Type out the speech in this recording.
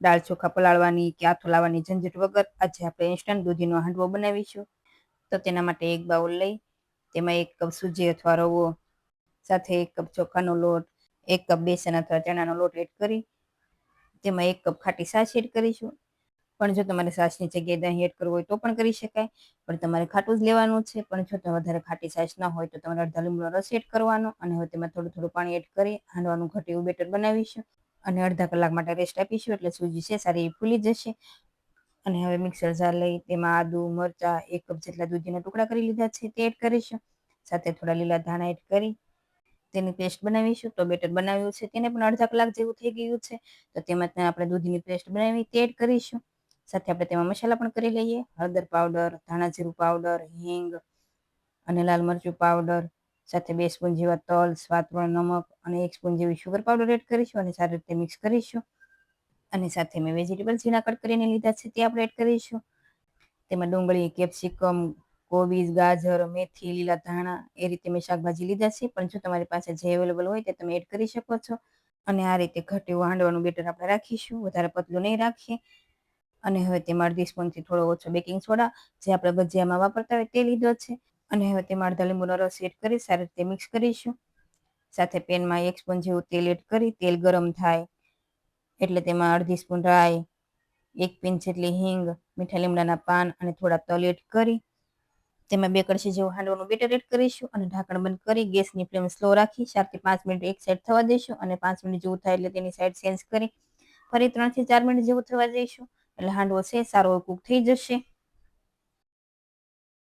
દાળ ચોખા પલાળવાની કે આથો લાવવાની ઝંઝટ વગર આજે આપણે ઇન્સ્ટન્ટ દૂધીનો હાંડવો બનાવીશું. તો તેના માટે એક બાઉલ લઈ તેમાં 1 કપ સૂજી અથવા રવો સાથે 1 કપ ચોખાનો લોટ, 1 કપ બેસન અથવા ચણાનો લોટ એડ કરી તેમાં 1 કપ ખાટી છાશ એડ કરીશું. પણ જો તમારે છાશની જગ્યાએ દહીં એડ કરવું હોય તો પણ કરી શકાય, પણ તમારે ખાટું જ લેવાનું છે. પણ જો તમે વધારે ખાટી છાશ ન હોય તો તમારે અડધા લીંબુનો રસ એડ કરવાનો અને હવે તેમાં થોડું પાણી એડ કરી હાંડવાનું ઘટ એવું બેટર બનાવીશું અને અડધા કલાક માટે રેસ્ટ આપીશું એટલે સૂજી છે સારી ફૂલી જશે. અને હવે મિક્સર જાર લઈ તેમાં આદુ, મરચા, 1 કપ જેટલા દૂધીના ટુકડા કરી લીધા છે તે એડ કરીશું. સાથે થોડા લીલા ધાણા એડ કરી તેની પેસ્ટ બનાવીશું. તો બેટર બનાવ્યું છે તેને પણ અડધા કલાક જેવું થઈ ગયું છે. તો તેમાં આપણે દૂધીની પેસ્ટ બનાવી તે એડ કરીશું. સાથે આપણે તેમાં મસાલા પણ કરી લઈએ. હળદર પાવડર, ધાણા જીરું પાવડર, હિંગ અને લાલ મરચું પાવડર, સાથે 2 સ્પૂન જેવા તલ, સ્વાદ પ્રમાણે નમક અને 1 સ્પૂન જેવી શુગર પાવડર એડ કરીશું અને સારી રીતે મિક્સ કરીશું. અને સાથે મેં વેજીટેબલ્સ ઝીણા કટ કરીને લીધા છે તે આપણે એડ કરીશું. તેમાં ડુંગળી, કેપ્સિકમ, કોબીજ, ગાજર, મેથી, લીલા ધાણા એ રીતે મેં શાકભાજી લીધા છે. પણ જો તમારી પાસે જે અવેલેબલ હોય તે તમે એડ કરી શકો છો. અને આ રીતે ઘટ એવું હાંડવાનું બેટર આપણે રાખીશું, વધારે પતલું નહીં રાખીએ. અને હવે તેમાં અડધી સ્પૂનથી થોડો ઓછો બેકિંગ સોડા જે આપણે ભજીયામાં વાપરતા હોય તે લીધો છે. અને હવે તેમાં અડધા લીંબુનો રસ એડ કરી સારી રીતે મિક્સ કરીશું. સાથે પેનમાં 1 સ્પૂન જેવું તેલ એડ કરી તેલ ગરમ થાય એટલે તેમાં અડધી સ્પૂન રાઈ, 1 પિંચ જેટલી હિંગ, મીઠા લીમડાના પાન અને થોડા તલ એડ કરી તેમાં 2 કળશી જેવું હાંડવાનું બેટર એડ કરીશું અને ઢાંકણ બંધ કરી ગેસની ફ્લેમ સ્લો રાખી 4 થી 5 મિનિટ એક સાઈડ થવા દઈશું અને 5 મિનિટ જેવું થાય એટલે તેની સાઈડ ચેન્જ કરી ફરી 3 થી 4 મિનિટ જેવું થવા દઈશું એટલે હાંડવો છે સારો કૂક થઈ જશે.